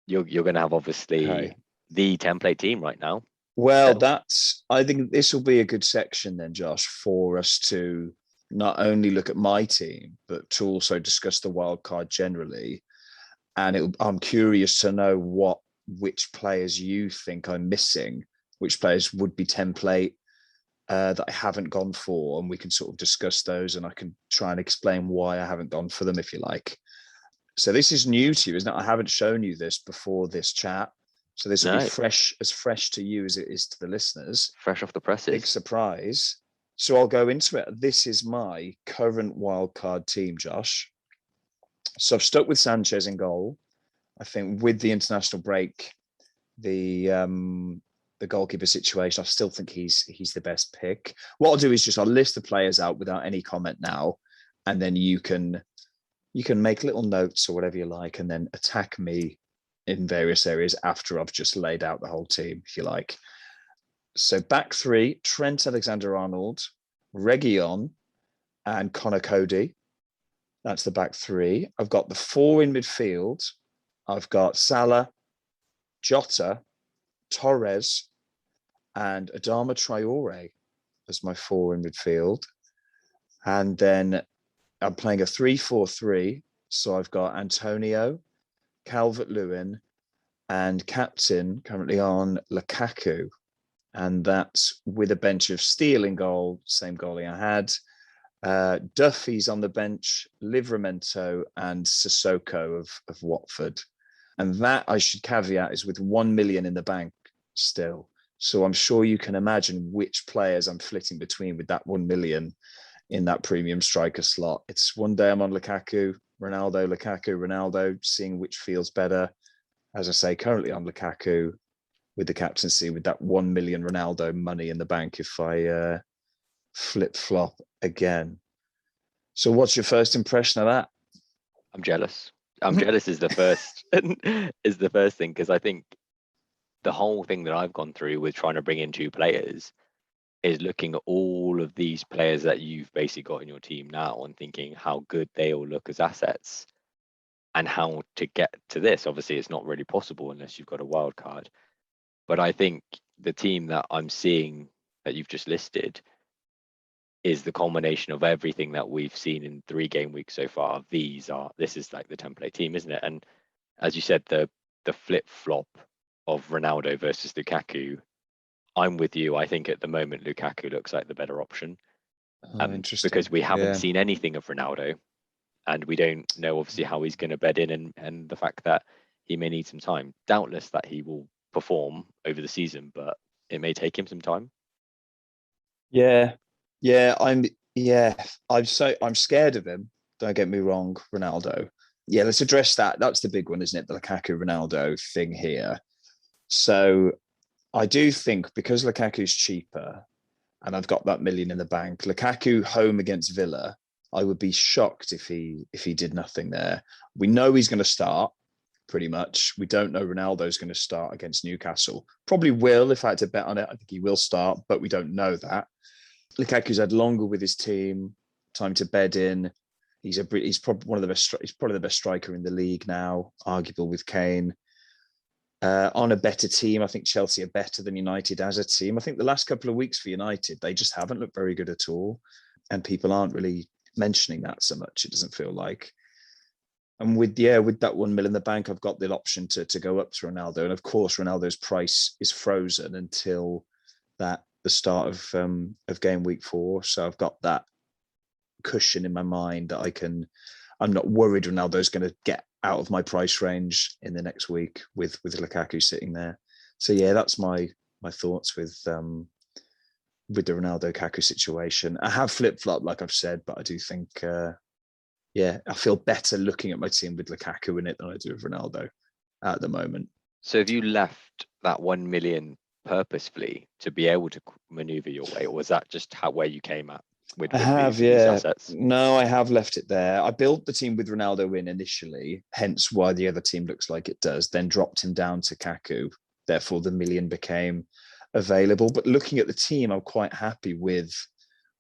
you're going to have obviously Okay. the template team right now. Well, So I think this will be a good section then, Josh, for us to not only look at my team, but to also discuss the wild card generally. And I'm curious to know which players you think I'm missing, which players would be template that I haven't gone for, and we can sort of discuss those, and I can try and explain why I haven't gone for them, if you like. So this is new to you, isn't it? I haven't shown you this before this chat. So this will be no, fresh to you as it is to the listeners. fresh off the Big presses. surprise. So I'll go into it. This is my current wildcard team, Josh. So I've stuck with Sanchez in goal. I think with the international break, the goalkeeper situation, I still think he's the best pick. What I'll do is just I'll list the players out without any comment now, and then you can make little notes or whatever you like, and then attack me in various areas after I've just laid out the whole team, if you like. So back three: Trent Alexander-Arnold, Reguilon, and Connor Cody. That's the back three. I've got the four in midfield. I've got Salah, Jota, Torres, and Adama Traore as my four in midfield. And then I'm playing a 3-4-3. So I've got Antonio, Calvert-Lewin, and captain currently on Lukaku. And that's with a bench of Steele in goal, same goalie I had. Duffy's on the bench, Livramento, and Sissoko of Watford. And that, I should caveat, is with 1 million in the bank still. So I'm sure you can imagine which players I'm flitting between with that 1 million in that premium striker slot. It's one day I'm on Lukaku, Ronaldo, seeing which feels better. As I say, currently on Lukaku with the captaincy, with that 1 million Ronaldo money in the bank if I flip-flop again. So what's your first impression of that? I'm jealous. I'm jealous is the first thing, because I think the whole thing that I've gone through with trying to bring in two players is looking at all of these players that you've basically got in your team now and thinking how good they all look as assets and how to get to this. Obviously, it's not really possible unless you've got a wild card. But I think the team that I'm seeing that you've just listed is the culmination of everything that we've seen in 3 game weeks so far. This is like the template team, isn't it? And as you said, the flip flop of Ronaldo versus Lukaku, I'm with you. I think at the moment Lukaku looks like the better option, Interesting. because we haven't seen anything of Ronaldo, and we don't know obviously how he's going to bed in, and the fact that he may need some time. Doubtless that he will perform over the season, but it may take him some time. I'm scared of him. Don't get me wrong, Ronaldo. Yeah, let's address that. That's the big one, isn't it? The Lukaku Ronaldo thing here. So I do think because Lukaku's cheaper and I've got that million in the bank, Lukaku home against Villa, I would be shocked if he did nothing there. We know he's going to start pretty much. We don't know Ronaldo's going to start against Newcastle. Probably will if I had to bet on it. I think he will start, but we don't know that. Lukaku's had longer with his team, time to bed in. He's probably one of the best. He's probably the best striker in the league now, arguable with Kane. On a better team, I think Chelsea are better than United as a team. I think the last couple of weeks for United, they just haven't looked very good at all, and people aren't really mentioning that so much. It doesn't feel like. And with that 1 million in the bank, I've got the option to go up to Ronaldo, and of course Ronaldo's price is frozen until the start of game week 4. So I've got that cushion in my mind that I'm not worried Ronaldo's going to get out of my price range in the next week with Lukaku sitting there. So yeah, that's my thoughts with the Ronaldo Lukaku situation. I have flip-flop, like I've said, but I do think I feel better looking at my team with Lukaku in it than I do with Ronaldo at the moment. So have you left that 1 million purposefully to be able to maneuver your way, or was that just where you came at with these assets? No, I have left it there. I built the team with Ronaldo in initially, hence why the other team looks like it does, then dropped him down to Kaku. Therefore, the million became available. But looking at the team, I'm quite happy with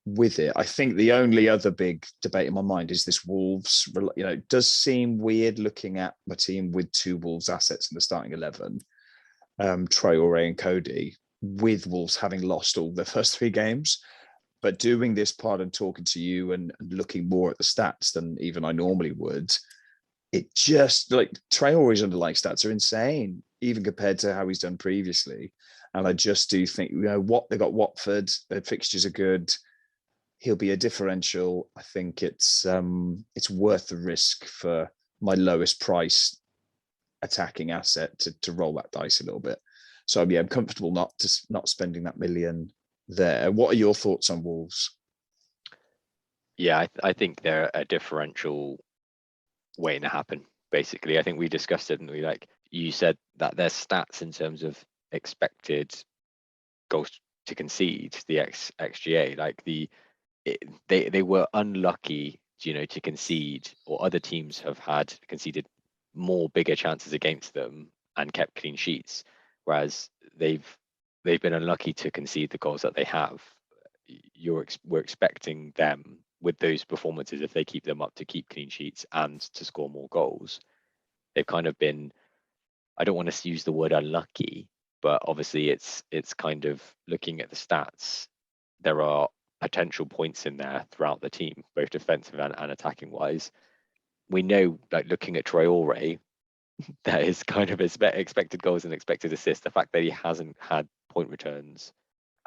with it. I think the only other big debate in my mind is this Wolves. It does seem weird looking at my team with two Wolves assets in the starting 11, Traore and Cody, with Wolves having lost all their first three games. But doing this part and talking to you and looking more at the stats than even I normally would, it just like Traore's underlying stats are insane, even compared to how he's done previously. And I just do think, what they got Watford, their fixtures are good. He'll be a differential. I think it's worth the risk for my lowest price attacking asset to roll that dice a little bit. So yeah, I'm comfortable not spending that million there. What are your thoughts on Wolves? Yeah, I think they're a differential waiting to happen. Basically, I think we discussed it, and we like you said that their stats in terms of expected goals to concede, the xGA, like they were unlucky, to concede, or other teams have had conceded more bigger chances against them and kept clean sheets, whereas we're unlucky to concede the goals that they have. We're expecting them with those performances, if they keep them up, to keep clean sheets and to score more goals. They've kind of been, I don't want to use the word unlucky, but obviously it's kind of looking at the stats. There are potential points in there throughout the team, both defensive and attacking wise. We know, like looking at Traore, that is kind of expected goals and expected assists. The fact that he hasn't had point returns,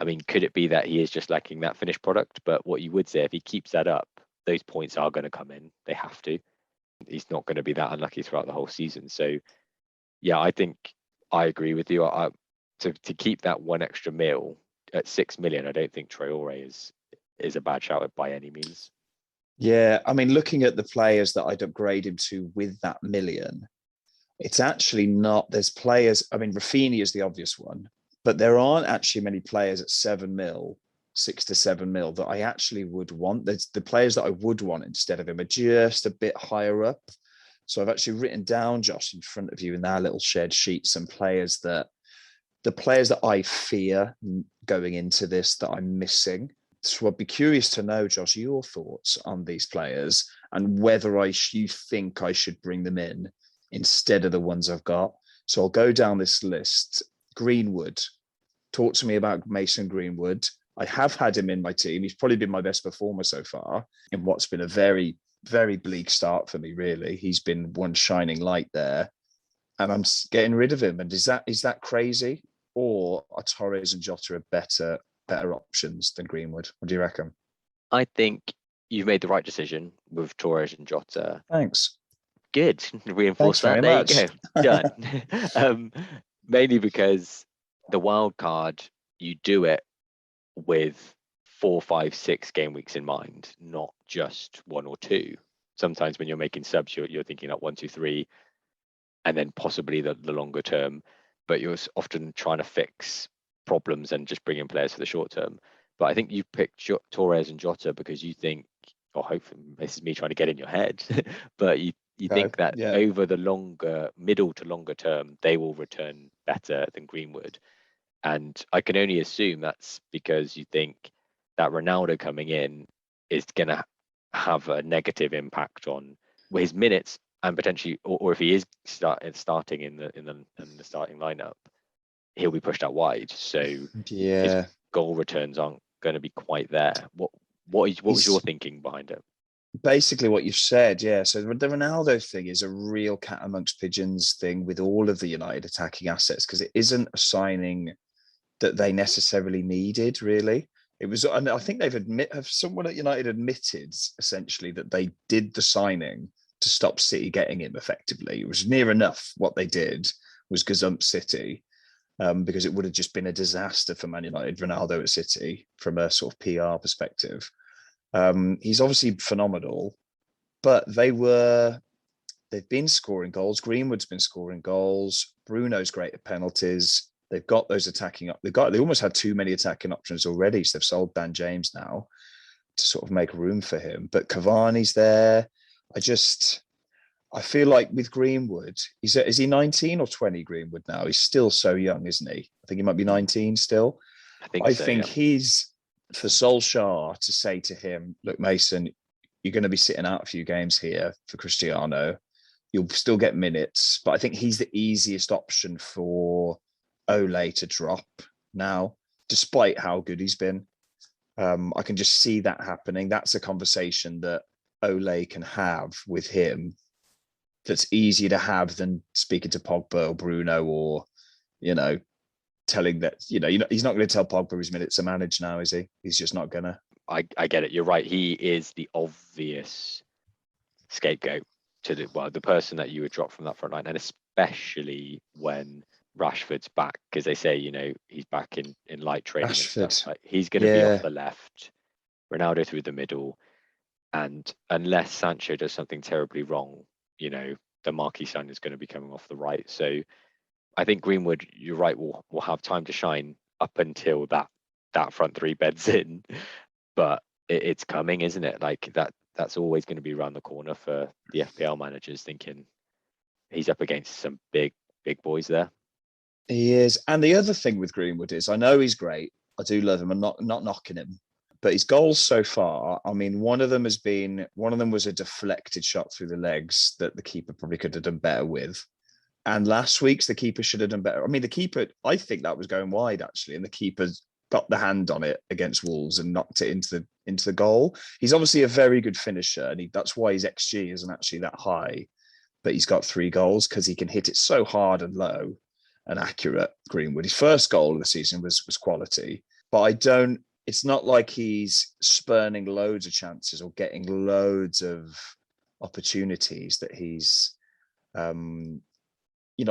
I mean, could it be that he is just lacking that finished product? But what you would say, if he keeps that up, those points are going to come in. They have to. He's not going to be that unlucky throughout the whole season. So, yeah, I think I agree with you. To keep that one extra mil at 6 million, I don't think Traore is a bad shout by any means. Yeah, I mean, looking at the players that I'd upgrade him to with that million, it's actually not. There's players. I mean, Rafinha is the obvious one, but there aren't actually many players at 7 mil, 6 to 7 mil that I actually would want. There's the players that I would want instead of him are just a bit higher up. So I've actually written down, Josh, in front of you in our little shared sheet, some players the players that I fear going into this that I'm missing. So I'd be curious to know, Josh, your thoughts on these players and whether you think I should bring them in instead of the ones I've got. So I'll go down this list. Greenwood. Talk to me about Mason Greenwood. I have had him in my team. He's probably been my best performer so far in what's been a very, very bleak start for me, really. He's been one shining light there. And I'm getting rid of him. And is that crazy? Or are Torres and Jota are better options than Greenwood? What do you reckon? I think you've made the right decision with Torres and Jota. Thanks. Good. Reinforce Thanks that. very There much. you go. Done. Mainly because the wild card, you do it with 4, 5, 6 game weeks in mind, not just 1 or 2. Sometimes when you're making subs, you're thinking like 1, 2, 3, and then possibly the longer term, but you're often trying to fix problems and just bring in players for the short term. But I think you picked Torres and Jota because you think, or hopefully this is me trying to get in your head, but you think that over the middle to longer term, they will return better than Greenwood. And I can only assume that's because you think that Ronaldo coming in is going to have a negative impact on his minutes and potentially, or if he is starting in the starting lineup, he'll be pushed out wide. So his goal returns aren't going to be quite there. What was your thinking behind it? Basically what you've said, yeah. So the Ronaldo thing is a real cat amongst pigeons thing with all of the United attacking assets because it isn't a signing that they necessarily needed, really. It was, and I think someone at United admitted essentially that they did the signing to stop City getting him effectively. It was near enough what they did was gazump City because it would have just been a disaster for Man United, Ronaldo at City from a sort of PR perspective. He's obviously phenomenal, but they've been scoring goals. Greenwood's been scoring goals. Bruno's great at penalties. They've got those attacking up. They almost had too many attacking options already. So they've sold Dan James now to sort of make room for him. But Cavani's there. I feel like with Greenwood, is he 19 or 20, Greenwood now? He's still so young, isn't he? I think he might be 19 still. I think yeah. for Solskjaer to say to him, look, Mason, you're going to be sitting out a few games here for Cristiano. You'll still get minutes, but I think he's the easiest option for Ole to drop now, despite how good he's been. I can just see that happening. That's a conversation that Ole can have with him that's easier to have than speaking to Pogba or Bruno, or, telling that, he's not going to tell Pogba his minutes are managed now, is he? He's just not going to. I get it. You're right. He is the obvious scapegoat to the person that you would drop from that front line, and especially when Rashford's back, because they say, he's back in light training Rashford. and stuff. Like, he's going to be off the left, Ronaldo through the middle, and unless Sancho does something terribly wrong, the marquee sign is going to be coming off the right. So I think Greenwood, you're right, will have time to shine up until that front three beds in, but it's coming, isn't it? Like that's always going to be around the corner for the FPL managers, thinking he's up against some big boys there. He is. And the other thing with Greenwood is, I know he's great. I do love him. I'm not knocking him. But his goals so far, I mean, one of them was a deflected shot through the legs that the keeper probably could have done better with. And last week's, the keeper should have done better. I mean, the keeper, I think that was going wide, actually. And the keeper got the hand on it against Wolves and knocked it into the goal. He's obviously a very good finisher. And that's why his XG isn't actually that high. But he's got 3 goals because he can hit it so hard and low and accurate. Greenwood, his first goal of the season was quality. But it's not like he's spurning loads of chances or getting loads of opportunities that he's, I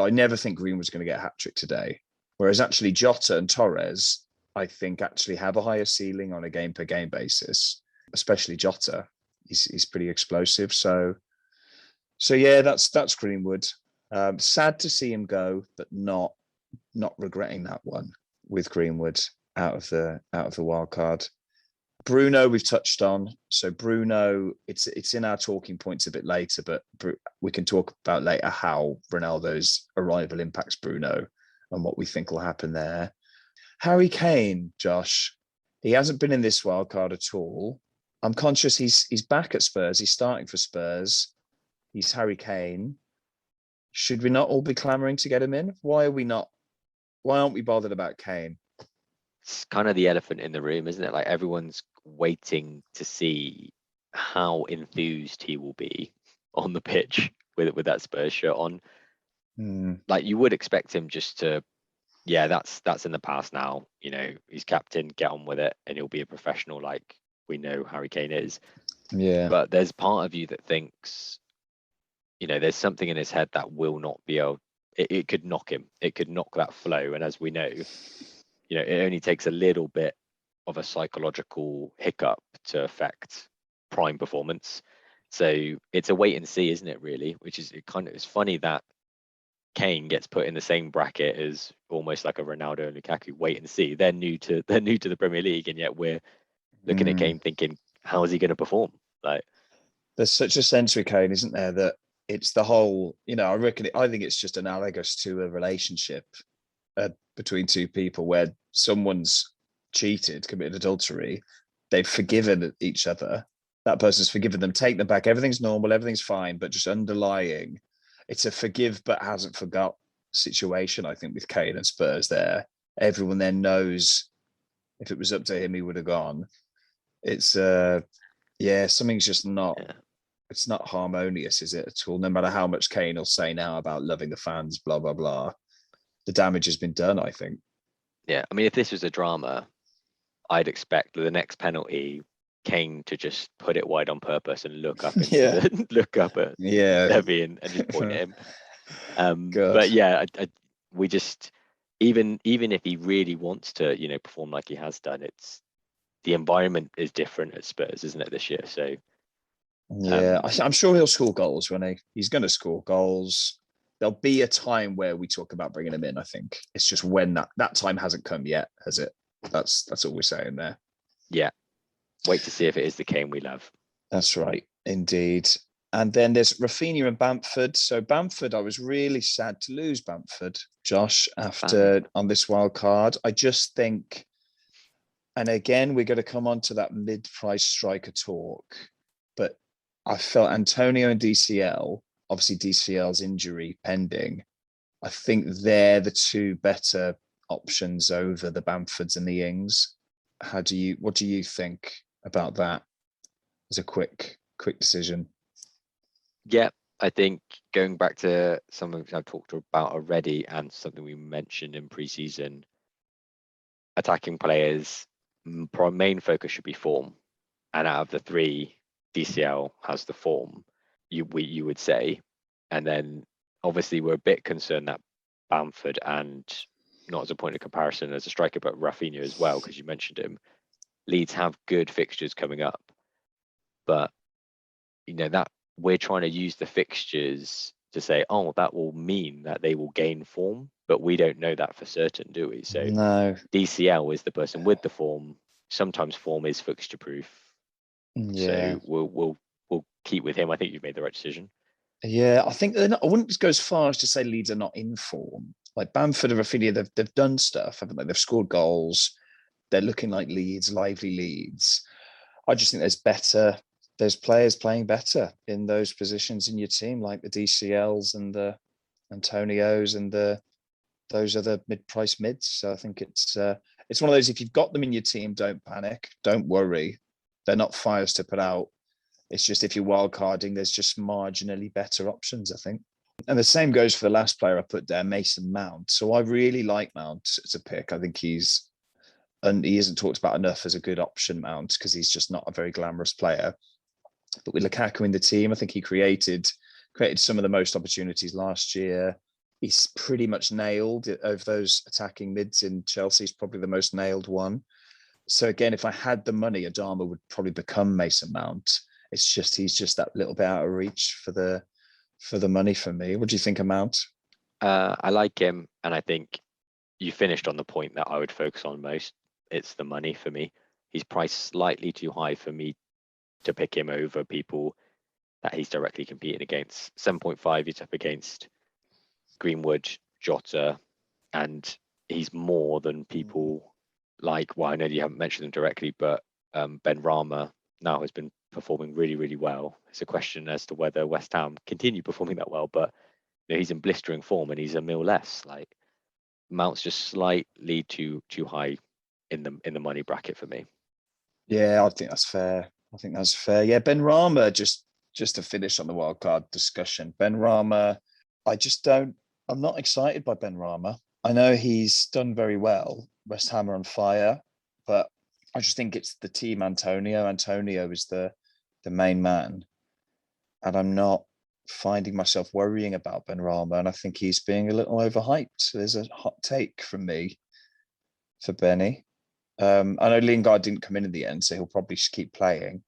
never think Green was going to get a hat-trick today. Whereas actually Jota and Torres, I think, actually have a higher ceiling on a game-per-game basis, especially Jota. He's pretty explosive. So yeah, that's Greenwood. Sad to see him go, but not regretting that one with Greenwood out of the wild card. Bruno, we've touched on. So Bruno, it's in our talking points a bit later, but we can talk about later how Ronaldo's arrival impacts Bruno and what we think will happen there. Harry Kane, Josh, he hasn't been in this wild card at all. I'm conscious he's back at Spurs. He's starting for Spurs. He's Harry Kane. Should we not all be clamoring to get him in? Why aren't we bothered about Kane? It's kind of the elephant in the room, isn't it? Like, everyone's waiting to see how enthused he will be on the pitch with that Spurs shirt on. Like, you would expect him just to, that's in the past now. He's captain, get on with it, and he'll be a professional like we know Harry Kane is. Yeah. But there's part of you that thinks, there's something in his head that will not be able. It could knock him. It could knock that flow, and as we know, it only takes a little bit of a psychological hiccup to affect prime performance. So it's a wait and see, isn't it, really? Which is, it's funny that Kane gets put in the same bracket as almost like a Ronaldo and Lukaku. Wait and see. They're new to the Premier League, and yet we're looking at Kane thinking, how is he going to perform? Like, there's such a sense with Kane, isn't there, that it's the whole, I think it's just analogous to a relationship between two people where someone's cheated, committed adultery, they've forgiven each other, that person's forgiven them, take them back, everything's normal, everything's fine, but just underlying, it's a forgive but hasn't forgot situation, I think, with Kane and Spurs there. Everyone then knows if it was up to him, he would have gone. It's, something's just not, it's not harmonious, is it, at all? No matter how much Kane will say now about loving the fans, blah, blah, blah. The damage has been done, I think. Yeah, I mean, if this was a drama, I'd expect the next penalty, Kane to just put it wide on purpose and look up look up at Levy and just point at him. But yeah, we just, even if he really wants to, perform like he has done, it's, the environment is different at Spurs, isn't it, this year? So yeah, I'm sure he'll score goals when he's going to score goals. There'll be a time where we talk about bringing him in. I think it's just when that time hasn't come yet, has it? That's all we're saying there. Yeah, wait to see if it is the Kane we love. That's right, indeed. And then there's Rafinha and Bamford. So Bamford, I was really sad to lose Bamford, Josh, on this wild card. I just think And again, we're going to come on to that mid-price striker talk. But I felt Antonio and DCL, obviously DCL's injury pending, I think they're the two better options over the Bamfords and the Ings. What do you think about that as a quick decision? Yeah, I think going back to something I've talked about already and something we mentioned in preseason, attacking players, main focus should be form. And out of the three, DCL has the form, you would say. And then obviously we're a bit concerned that Bamford, and not as a point of comparison as a striker, but Rafinha as well, because you mentioned him, Leeds have good fixtures coming up. But that we're trying to use the fixtures to say, oh, that will mean that they will gain form, but we don't know that for certain, do we? So no, DCL is the person with the form. Sometimes form is fixture proof. yeah, So we'll keep with him. I think you've made the right decision. yeah. I think I wouldn't go as far as to say Leeds are not in form. Like Bamford and Rafinha, they've done stuff, haven't they? They've scored goals. They're looking like Leeds, lively Leeds. I just think there's players playing better in those positions in your team, like the DCLs and the Antonios and those other mid-price mids. So I think it's one of those, if you've got them in your team, don't panic, don't worry. They're not fires to put out. It's just if you're wildcarding, there's just marginally better options, I think. And the same goes for the last player I put there, Mason Mount. So I really like Mount as a pick. I think he isn't talked about enough as a good option, Mount, because he's just not a very glamorous player. But with Lukaku in the team, I think he created some of the most opportunities last year. He's pretty much nailed of those attacking mids in Chelsea. He's probably the most nailed one. So again, if I had the money, Adama would probably become Mason Mount. It's just he's just that little bit out of reach for the money for me. What do you think of Mount? I like him, and I think you finished on the point that I would focus on most. It's the money for me. He's priced slightly too high for me to pick him over people that he's directly competing against. 7.5, he's up against Greenwood, Jota, and he's more than people like, well, I know you haven't mentioned them directly, but Ben Rama now has been performing really, really well. It's a question as to whether West Ham continue performing that well, but he's in blistering form and he's a mil less. Like Mount's just slightly too high in the money bracket for me. Yeah, I think that's fair. Yeah, Ben Rama, just to finish on the wildcard discussion, Ben Rama, I'm not excited by Ben Rama. I know he's done very well. West Ham are on fire, but I just think it's the team Antonio. Antonio is the main man. And I'm not finding myself worrying about Ben Rama. And I think he's being a little overhyped. There's a hot take from me for Benny. I know Lingard didn't come in the end, so he'll probably just keep playing.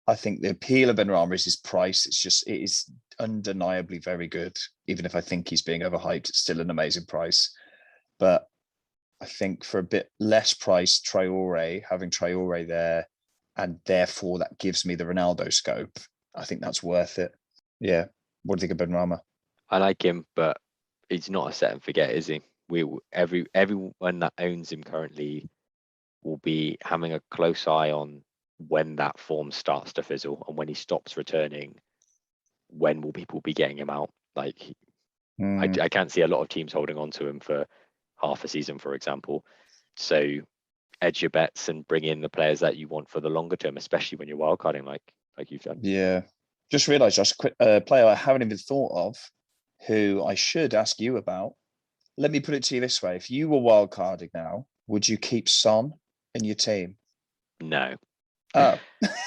I think the appeal of Ben Rama is his price. It is undeniably very good. Even if I think he's being overhyped, it's still an amazing price. But I think for a bit less price, having Traore there, and therefore that gives me the Ronaldo scope. I think that's worth it. Yeah. What do you think of Ben Rama? I like him, but he's not a set and forget, is he? Everyone that owns him currently will be having a close eye on when that form starts to fizzle and when he stops returning. When will people be getting him out? Like, I can't see a lot of teams holding on to him for half a season, for example. So edge your bets and bring in the players that you want for the longer term, especially when you're wildcarding like you've done. Yeah. Just realised, Josh, a player I haven't even thought of, who I should ask you about. Let me put it to you this way. If you were wildcarding now, would you keep Son in your team? No. Oh.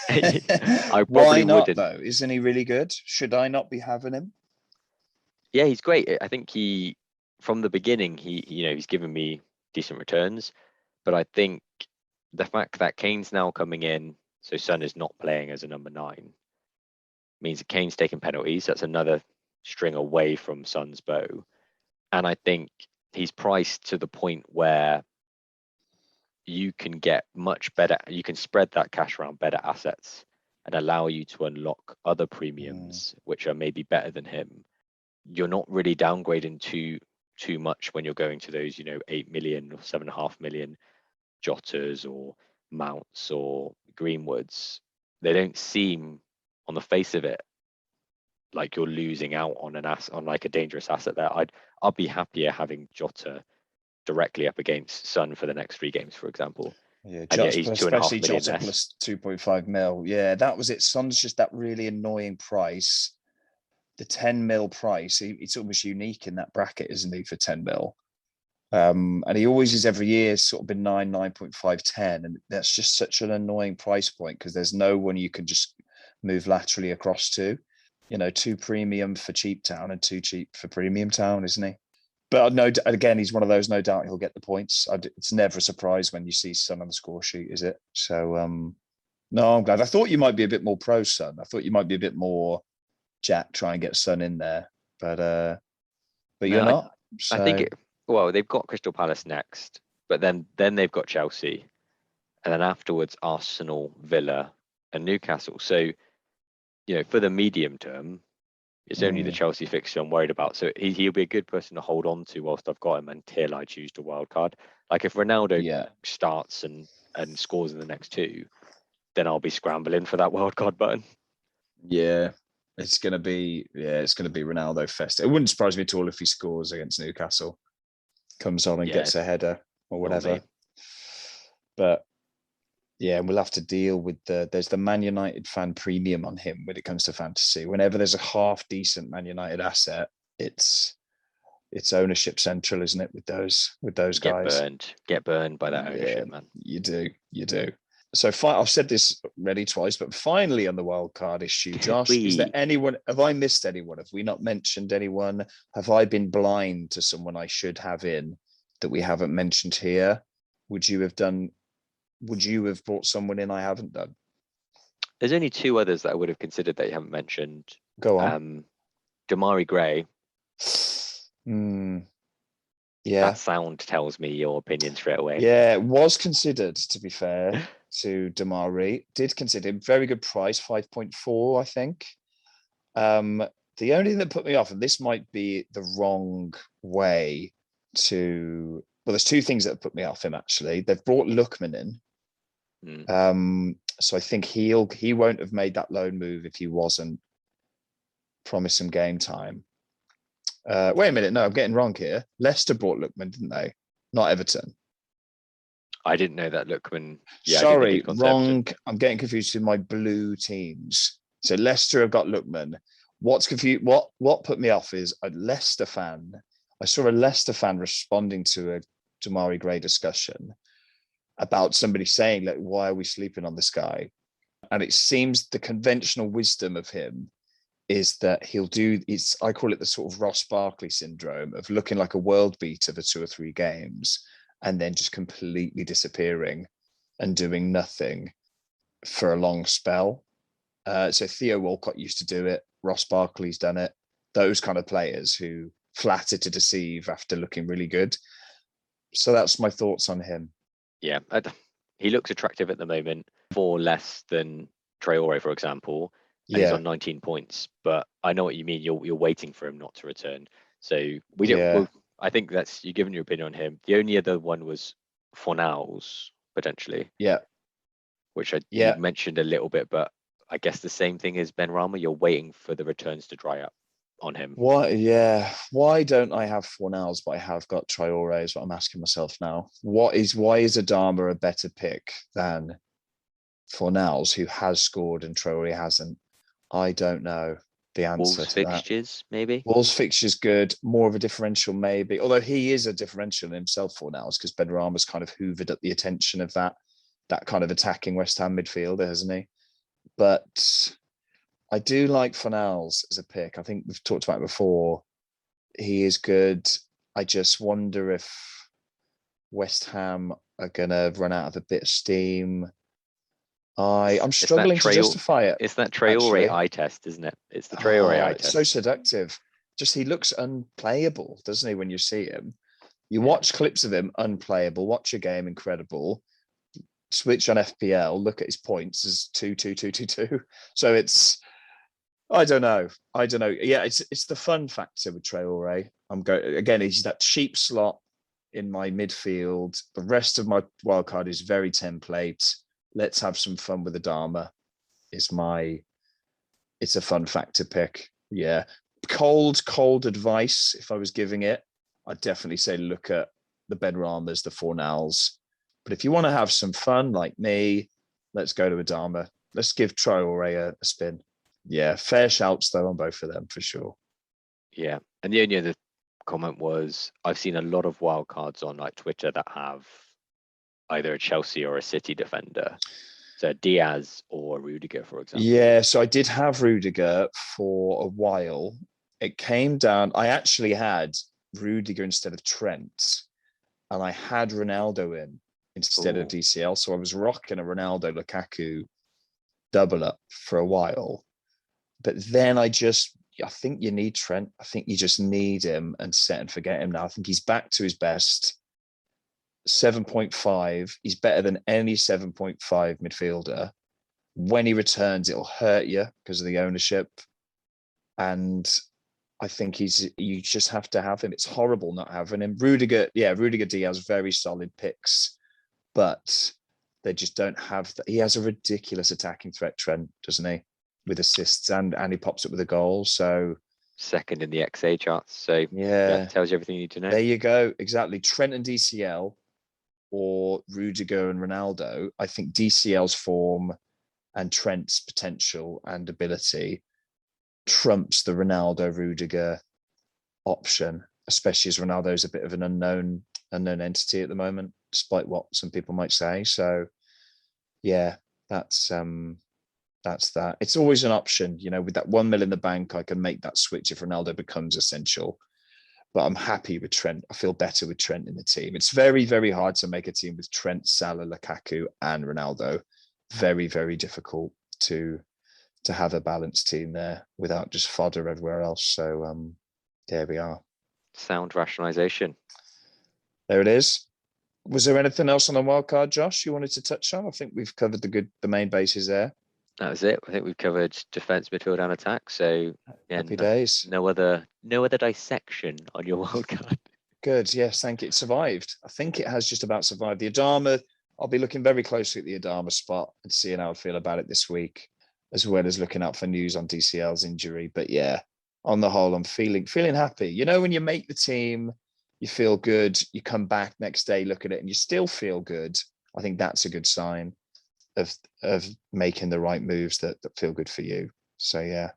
I Why probably not, wouldn't. though? Isn't he really good? Should I not be having him? Yeah, he's great. I think from the beginning, he's given me decent returns, but I think the fact that Kane's now coming in, so Son is not playing as a number 9, means that Kane's taking penalties. That's another string away from Son's bow. And I think he's priced to the point where you can get much better, you can spread that cash around better assets and allow you to unlock other premiums, which are maybe better than him. You're not really downgrading too much when you're going to those, 8 million or 7.5 million Jotters or Mounts or Greenwoods, they don't seem on the face of it like you're losing out on an asset, on like a dangerous asset there. I'd be happier having Jota directly up against Son for the next 3 games, for example. Yeah, And yet just he's 2.5 especially million Jota less. plus 2.5 mil. Yeah, that was it. Son's just that really annoying price. The 10 mil price, it's almost unique in that bracket, isn't he, for 10 mil? And he always is every year sort of been 9.5, 10. And that's just such an annoying price point because there's no one you can just move laterally across to. 2 premium for cheap town and 2 cheap for premium town, isn't he? But no, again, he's one of those. No doubt he'll get the points. It's never a surprise when you see Son on the score sheet, is it? So, no, I'm glad. I thought you might be a bit more pro Son. I thought you might be a bit more Jack, try and get Son in there, but you're No, not. I think So well, they've got Crystal Palace next, but then they've got Chelsea, and then afterwards Arsenal, Villa, and Newcastle. So, for the medium term, it's only the Chelsea fixture I'm worried about. So he'll be a good person to hold on to whilst I've got him until I choose to wild card. Like if Ronaldo starts and scores in the next 2, then I'll be scrambling for that wild card button. yeah, it's gonna be Ronaldo fest. It wouldn't surprise me at all if he scores against Newcastle, comes on and gets a header or whatever. But yeah, we'll have to deal with there's the Man United fan premium on him when it comes to fantasy. Whenever there's a half decent Man United asset, it's ownership central, isn't it? With those guys, get burned by that ownership, man. You do. So I've said this already twice, but finally on the wild card issue, Josh, is there anyone? Have I missed anyone? Have we not mentioned anyone? Have I been blind to someone I should have in that we haven't mentioned here? Would you have brought someone in I haven't done? There's only 2 others that I would have considered that you haven't mentioned. Go on. Damari Gray. Yeah. That sound tells me your opinion straight away. Yeah, it was considered, to be fair, to Damari. Did consider him. Very good price, 5.4, I think. The only thing that put me off, and this might be the wrong way to... Well, there's 2 things that have put me off him, actually. They've brought Lookman in. So I think he won't have made that loan move if he wasn't promised some game time. Wait a minute. No, I'm getting wrong here. Leicester brought Lookman, didn't they? Not Everton. I didn't know that Lookman. Yeah, sorry, wrong. I'm getting confused with my blue teams. So Leicester have got Lookman. What's confused? What put me off is a Leicester fan. I saw a Leicester fan responding to a Damari Gray discussion about somebody saying, like, why are we sleeping on this guy? And it seems the conventional wisdom of him is that I call it the sort of Ross Barkley syndrome of looking like a world beater for 2 or 3 games and then just completely disappearing and doing nothing for a long spell. So Theo Walcott used to do it. Ross Barkley's done it. Those kind of players who flatter to deceive after looking really good. So that's my thoughts on him. Yeah, he looks attractive at the moment for less than Traore, for example. And he's on 19 points, but I know what you mean. You're waiting for him not to return. So we don't. Yeah. I think that's you're giving your opinion on him. The only other one was Fornals potentially. Yeah. Which you mentioned a little bit, but I guess the same thing as Benrahma. You're waiting for the returns to dry up on him. Why? Yeah. Why don't I have Fornals, but I have got Traore? Is what I'm asking myself now. Why is Adama a better pick than Fornals, who has scored and Traore hasn't? I don't know the answer Wolves to fixtures, maybe. Wolves fixtures good, more of a differential, maybe. Although he is a differential in himself for now, because Benrahma's kind of hoovered up the attention of that kind of attacking West Ham midfielder, hasn't he? But I do like Fornals as a pick. I think we've talked about it before. He is good. I just wonder if West Ham are going to run out of a bit of steam. I'm struggling to justify it. It's that Traore eye test, isn't it? It's the Traore eye test. It's so seductive. Just he looks unplayable, doesn't he, when you see him? You watch clips of him, unplayable. Watch a game, incredible. Switch on FPL, look at his points as 2-2-2-2-2. So it's, I don't know. Yeah, it's the fun factor with Traore. He's that cheap slot in my midfield. The rest of my wildcard is very template. Let's have some fun with Adama. It's a fun fact to pick. Yeah. Cold advice. If I was giving it, I'd definitely say look at the Benramas, the Fornals. But if you want to have some fun like me, let's go to Adama. Let's give Traore a spin. Yeah, fair shouts though on both of them for sure. Yeah, and the only other comment was I've seen a lot of wild cards on like Twitter that have either a Chelsea or a City defender. So Diaz or Rudiger, for example. Yeah, so I did have Rudiger for a while. It came down, I actually had Rudiger instead of Trent, and I had Ronaldo in instead of DCL. So I was rocking a Ronaldo Lukaku double up for a while. But then I think you need Trent. I think you just need him and set and forget him now. I think he's back to his best. 7.5. He's better than any 7.5 midfielder. When he returns, it'll hurt you because of the ownership. And I think you just have to have him. It's horrible not having him. Rudiger Diaz, very solid picks, but they just don't have that. He has a ridiculous attacking threat, Trent, doesn't he? With assists and he pops up with a goal. So second in the XA charts. So yeah, tells you everything you need to know. There you go. Exactly. Trent and DCL or Rudiger and Ronaldo. I think DCL's form and Trent's potential and ability trumps the Ronaldo Rudiger option, especially as Ronaldo's a bit of an unknown entity at the moment, despite what some people might say. So yeah, that's that. It's always an option, with that 1 mil in the bank, I can make that switch if Ronaldo becomes essential. But I'm happy with Trent. I feel better with Trent in the team. It's very, very hard to make a team with Trent, Salah, Lukaku, and Ronaldo. Very, very difficult to have a balanced team there without just fodder everywhere else. So there we are. Sound rationalization. There it is. Was there anything else on the wildcard, Josh, you wanted to touch on? I think we've covered the main bases there. That was it. I think we've covered defense, midfield, and attack. So yeah, happy days. No other dissection on your wildcard. Good. Yes, thank you. It survived. I think it has just about survived. The Adama, I'll be looking very closely at the Adama spot and seeing how I feel about it this week, as well as looking out for news on DCL's injury. But yeah, on the whole, I'm feeling happy. When you make the team, you feel good. You come back next day, look at it, and you still feel good. I think that's a good sign of making the right moves that feel good for you. So yeah,